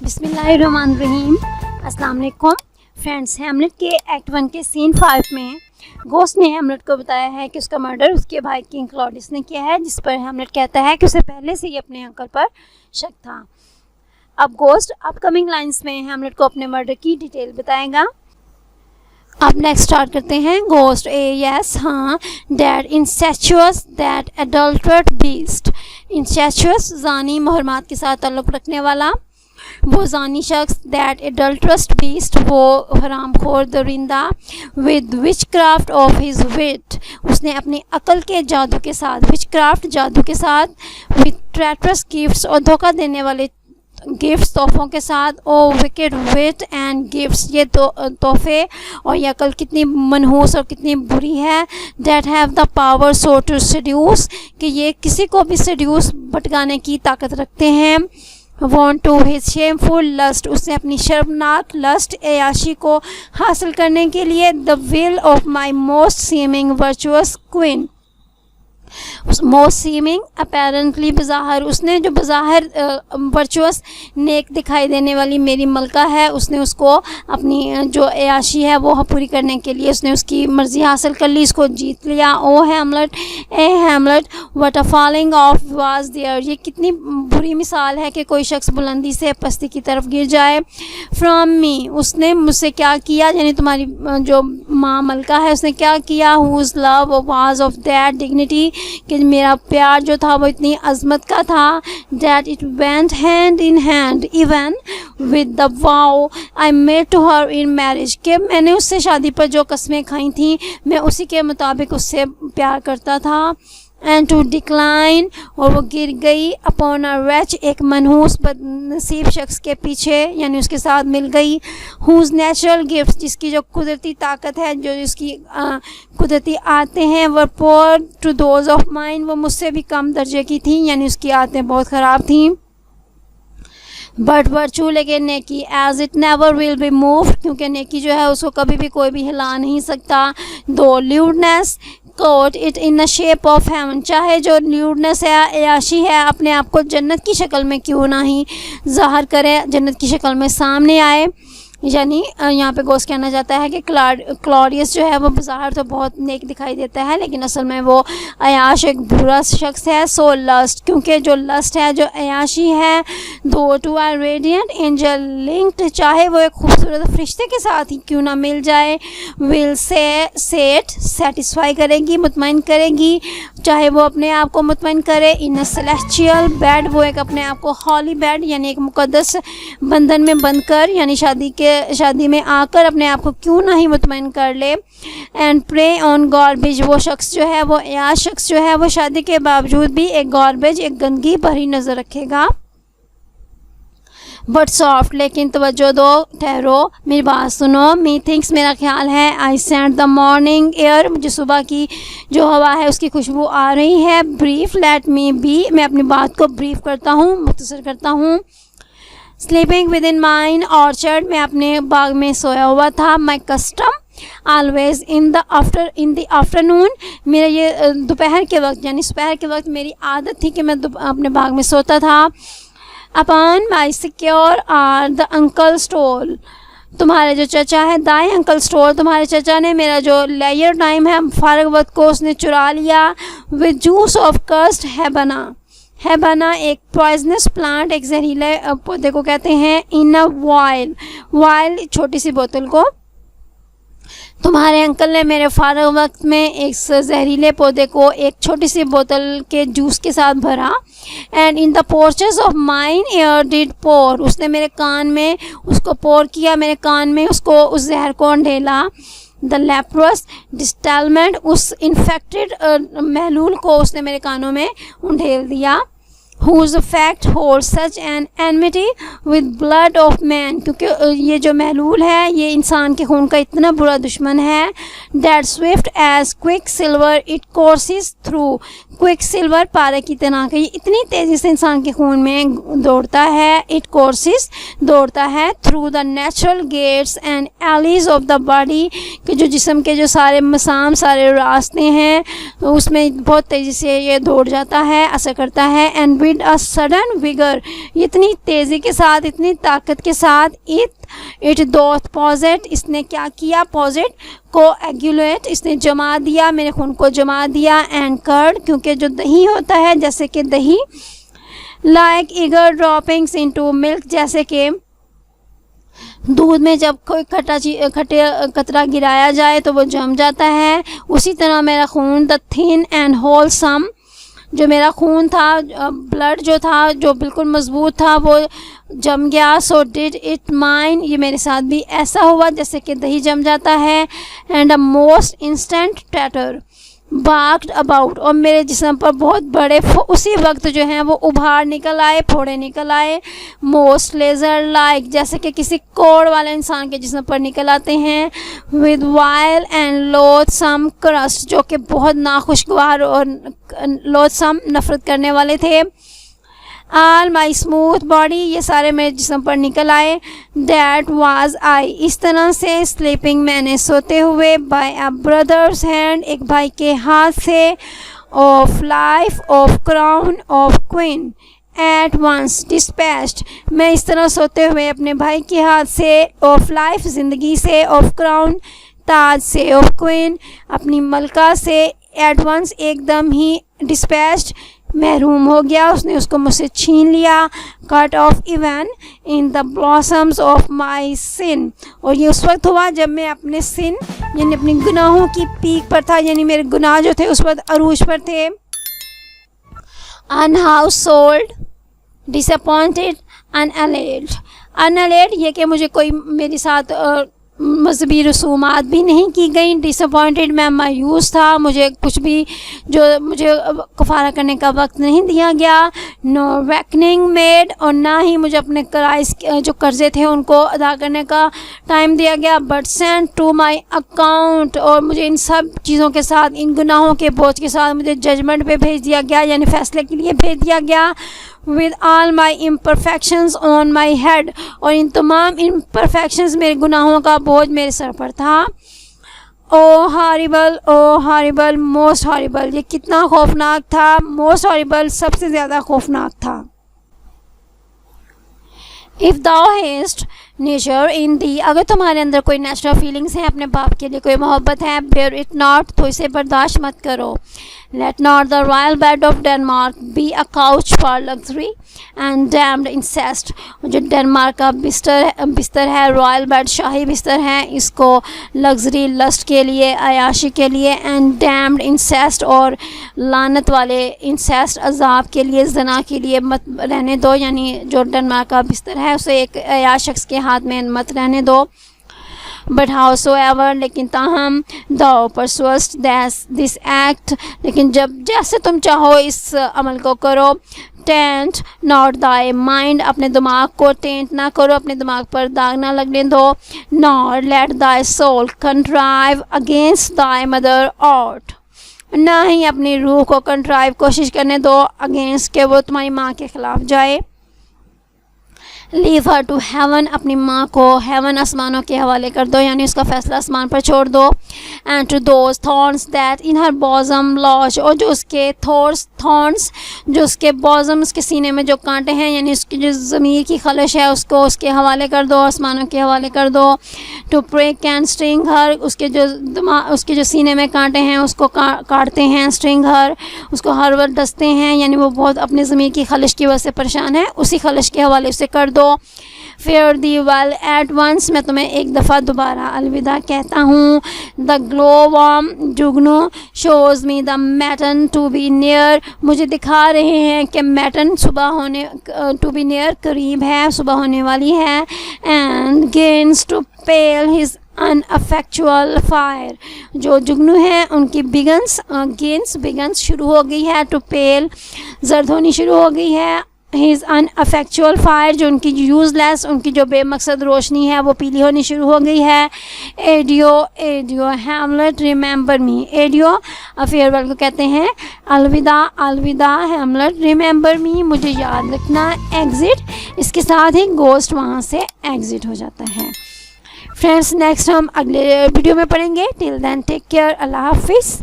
बिस्मिल्लाहिर्रहमानिर्रहीम। अस्सलाम वालेकुम फ्रेंड्स। हैमलेट के एक्ट 1 के सीन 5 में गोस्ट ने हैमलेट को बताया है कि उसका मर्डर उसके भाई किंग क्लॉडियस ने किया है, जिस पर हैमलेट कहता है कि उसे पहले से ही अपने अंकल पर शक था। अब गोस्ट अपकमिंग लाइंस में हैमलेट को अपने मर्डर की डिटेल बताएगा। अब नेक्स्ट स्टार्ट करते हैं। गोस्ट यस हाँ, डैड इंसेचुअस दैट एडल्टरेट बीस्ट। इंसेचुअस जानी मुहर्रमात के साथ ताल्लुक़ रखने वाला, वो जानी शख्स। दैट एडल्ट्रस बीस्ट, वो हरामखोर दरिंदा। With witchcraft of his wit, उसने अपनी अकल के जादू के साथ, विच क्राफ्ट जादू के साथ। विद ट्रैटरस गिफ्ट्स, और धोखा देने वाले गिफ्ट्स तोहफ़ों के साथ। ओ विकेड विट एंड गिफ्ट्स, ये तोहफ़े और ये अकल कितनी मनहूस और कितनी बुरी है। That have the power so to seduce, कि ये किसी को भी सेड्यूस भटकाने की ताकत रखते हैं। Won to his shameful lust, उसने अपनी शर्मनाक लस्ट एयाशी को हासिल करने के लिए। The will of my most seeming virtuous queen, most seeming apparently बज़ाहिर, उसने जो बज़ाहिर वर्चुअस नेक दिखाई देने वाली मेरी मलका है, उसने उसको अपनी जो एयाशी है वो पूरी करने के लिए उसने उसकी मर्ज़ी हासिल कर ली, इसको जीत लिया। O Hamlet, a Hamlet, what a falling off was there, ये कितनी बुरी मिसाल है कि कोई शख्स बुलंदी से पस्ती की तरफ गिर जाए। फ्रॉम मी, उसने मुझसे क्या किया, यानी तुम्हारी जो माँ मलका है उसने क्या किया। Whose love was of that dignity, कि मेरा प्यार जो था वो इतनी अज़मत का था। That it went hand in hand even with the vow I made to her in marriage, कि मैंने उससे शादी पर जो कस्में खाई थी मैं उसी के मुताबिक उससे प्यार करता था। एंड टू डिक्लाइन, और वो गिर गई। अपॉन अ रैच, एक मनहूस बदनसीब शख्स के पीछे, यानी उसके साथ मिल गई। हुज नेचुरल गिफ्ट, जिसकी जो कुदरती ताकत है, जो इसकी कुदरती आते हैं, वर पोर टू दोज ऑफ माइन, वो मुझसे भी कम दर्जे की थी, यानी उसकी आदतें बहुत ख़राब थीं। बट वर्चू, लेकिन नेकी, as it never will be moved, क्योंकि नेकी जो है उसको कभी भी कोई भी हिला नहीं सकता। Though lewdness court it in the shape of heaven, चाहे जो ल्यूडनेस है, अयाशी है, अपने आप को जन्नत की शक्ल में क्यों ना ही ज़ाहिर करे, जन्नत की शक्ल में सामने आए। यानी यहाँ पे गोस्ट कहना चाहता है कि क्लॉडियस जो है वो बाहर तो बहुत नेक दिखाई देता है, लेकिन असल में वो अयाश एक बुरा शख्स है। सो लस्ट, क्योंकि जो लस्ट है, जो अयाशी है। Though to are radiant angel linked, चाहे वो एक खूबसूरत फरिश्ते के साथ ही क्यों ना मिल जाए। विल से सेट, सेटिस्फाई करेगी, मुतमईन करेगी, चाहे वो अपने आप को मुतमईन करे। इन अ सेलेस्टियल बेड, वो एक अपने आप को हॉली बेड, यानी एक मुक़द्दस बंधन में बंद कर, यानी शादी में आकर अपने आप को क्यों ना ही मुतमईन कर ले। एंड प्रे ऑन गार्बेज, वो शख्स जो है, वो या शख्स जो है वो शादी के बावजूद भी एक गार्बेज, एक गंदगी पर ही नज़र रखेगा। बट सॉफ्ट, लेकिन तवज्जो दो, ठहरो, मेरी बात सुनो। मी थिंक्स, मेरा ख्याल है। I sent the morning air, मुझे सुबह की जो हवा है उसकी खुशबू आ रही है। ब्रीफ लेट मी बी, मैं अपनी बात को ब्रीफ करता हूँ, मुख्तसर करता हूँ। Sleeping within mine orchard, मैं अपने बाग में सोया हुआ था। My custom always in the afternoon, मेरा ये दोपहर के वक्त, यानी दोपहर के वक्त मेरी आदत थी कि मैं अपने बाग में सोता था। Upon my secure hour the uncle stole, तुम्हारे जो चचा है, दाएं अंकल स्टोर, तुम्हारे चचा ने मेरा जो लेयर टाइम है, फारग वक्त को उसने चुरा लिया। विद जूस ऑफ कर्स्ड हैबाना, एक पॉइजनस प्लांट, एक जहरीले पौधे को कहते हैं। इन अ वाइल, छोटी सी बोतल को। तुम्हारे अंकल ने मेरे फारग वक्त में एक जहरीले पौधे को एक छोटी सी बोतल के जूस के साथ भरा। And in the porches of mine ear did pour, उसने मेरे कान में उसको पोर किया, मेरे कान में उसको उस जहर को ढेला। द लेप्रस डिस्टलमेंट, उस इन्फेक्टेड महलूल को उसने मेरे कानों में ढेल दिया। whose fact holds such an enmity with blood of man, क्योंकि ये जो महलूल है ये इंसान के खून का इतना बुरा दुश्मन है। that swift as quicksilver it courses through, Quicksilver पारे की तरह का ये इतनी तेज़ी से इंसान के खून में दौड़ता है। इट कोर्सेस, दौड़ता है through the natural gates and alleys of the body, कि जो जिस्म के जो सारे मसाम, सारे रास्ते हैं उसमें बहुत तेज़ी से ये दौड़ जाता है, असर करता है। And with a sudden vigour, इतनी तेज़ी के साथ, इतनी ताकत के साथ, इट दोथ पॉजिट, इसने क्या किया, पॉजिट को एग्यूलेट, इसने जमा दिया, मेरे खून को जमा दिया, एंड कर्ड, क्योंकि जो दही होता है जैसे कि दही, like eager droppings into milk, जैसे कि दूध में जब कोई खट्टे कतरा गिराया जाए तो वो जम जाता है, उसी तरह मेरा खून, द थिन एंड होलसम, जो मेरा खून था, ब्लड जो था, जो बिल्कुल मजबूत था, वो जम गया। सो डिड इट माइन, ये मेरे साथ भी ऐसा हुआ जैसे कि दही जम जाता है। And a most instant tetter barked about, और मेरे जिस्म पर बहुत बड़े उसी वक्त जो हैं वो उभार निकल आए, फोड़े निकल आए। मोस्ट लेज़र लाइक, जैसे कि किसी कोड़ वाले इंसान के जिस्म पर निकल आते हैं। विद वाइल एंड लोथसम क्रस्ट, जो कि बहुत नाखुशगवार और लोथसम, नफरत करने वाले थे। आल माई स्मूथ बॉडी, ये सारे मेरे जिस्म पर निकल आए। दैट वाज आई, इस तरह से स्लीपिंग, मैंने सोते हुए, बाय अ ब्रदर्स हैंड, एक भाई के हाथ से, of life, of crown, of queen, at once dispatched, मैं इस तरह सोते हुए अपने भाई के हाथ से, ऑफ लाइफ, ज़िंदगी से, ऑफ क्राउन, ताज से, ऑफ क्वीन, अपनी मलका से, एट वंस, एकदम ही, डिस्पैच्ड, महरूम हो गया, उसने उसको मुझसे छीन लिया। Cut off even in the blossoms of my sin, और ये उस वक्त हुआ जब मैं अपने सिन यानी अपने गुनाहों की पीक पर था, यानी मेरे गुनाह जो थे उस वक्त अरूज पर थे। अनहाउसहोल्ड, डिसअपॉइंटेड, अनअलेड, ये कि मुझे कोई मेरे साथ मजहबी रसूमात भी नहीं की गई। डिसअपॉइंटेड, मैं मायूस था, मुझे कुछ भी जो मुझे कफ़ारा करने का वक्त नहीं दिया गया। नो रेकनिंग मेड, और ना ही मुझे अपने कराइस जो कर्ज़े थे उनको अदा करने का टाइम दिया गया। But sent to my account, और मुझे इन सब चीज़ों के साथ, इन गुनाहों के बोझ के साथ मुझे जजमेंट पे भेज दिया गया, यानी फ़ैसले के लिए भेज दिया गया। With all my imperfections on my head, और इन तमाम इम्परफेक्शंस, मेरे गुनाहों का बोझ मेरे सर पर था। ओ हॉरिबल, मोस्ट हॉरिबल, ये कितना खौफनाक था। मोस्ट हॉरिबल, सबसे ज़्यादा खौफनाक था। If thou hast nature in thee, अगर तुम्हारे अंदर कोई नेचुरल फीलिंग्स हैं, अपने बाप के लिए कोई मोहब्बत है, बेयर इट नॉट, तो इसे बर्दाश्त मत करो। Let not the royal bed of Denmark be a couch for luxury and damned incest, जो डेनमार्क का बिस्तर है, रॉयल बेड, शाही बिस्तर है, इसको लग्जरी, लस्ट के लिए, अयाशी के लिए, एंड डैम्ड इंसेस्ट, और लानत वाले इंसेस्ट, अजाब के लिए, जना के लिए मत रहने दो, यानी जो डेनमार्क का बिस्तर है उसे एक अयाश शख्स के हाथ में मत रहने दो। बट हाउसोएवर, लेकिन ताहम, दाओ परसुअस्ट दिस एक्ट, लेकिन जब जैसे तुम चाहो इस अमल को करो। टेंट नॉट दाई माइंड, अपने दिमाग को टेंट ना करो, अपने दिमाग पर दाग ना लगने दो। Not let thy soul contrive against thy mother aught, ना ही अपनी रूह को कंट्राइव कोशिश करने दो अगेंस्ट के वो तुम्हारी माँ के ख़िलाफ़ जाए। लीव हर टू हेवन, अपनी माँ को हेवन, आसमानों के हवाले कर दो, यानी उसका फ़ैसला आसमान पर छोड़ दो। And to those thorns that in her bosom lodge, और जो उसके थॉर्न्स, जो उसके बॉजम, उसके सीने में जो कांटे हैं, यानी उसकी जो ज़मीर की खलश है, उसको उसके हवाले कर दो, आसमानों के हवाले कर दो। टू प्रिक एंड स्ट्रिंग हर, उसके जो सीने में कांटे हैं उसको काटते हैं, स्ट्रिंग हर, उसको हर वक्त डसते हैं, यानी वो बहुत अपने ज़मीर की खलश की वजह से परेशान है, उसी खलश के हवाले उसे कर दो। Fare thee well at once, मैं तुम्हें एक दफ़ा दोबारा अलविदा कहता हूँ। द ग्लो वार्म जुगनू shows me the matin to be near, मुझे दिखा रहे हैं कि मैटन सुबह होने, टू बी नियर, करीब है, सुबह होने वाली है। And gins to pale his uneffectual fire, जो जुगनू हैं उनकी बिगन्स शुरू हो गई है, टू पेल, जर्द होनी शुरू हो गई है। हिज अनअफेक्चुअल फायर, जो उनकी यूज़लेस, उनकी जो बेमकसद रोशनी है वो पीली होनी शुरू हो गई है। एडियो हैमलेट रिमेंबर मी, एडियो फेयरवेल को कहते हैं, अलविदा हैमलेट रिमेंबर मी, मुझे याद रखना। एग्ज़िट, इसके साथ ही गोस्ट वहाँ से एग्ज़िट हो जाता है। फ्रेंड्स, नेक्स्ट हम अगले वीडियो में पढ़ेंगे। टिल देन टेक केयर, अल्लाह हाफिज़।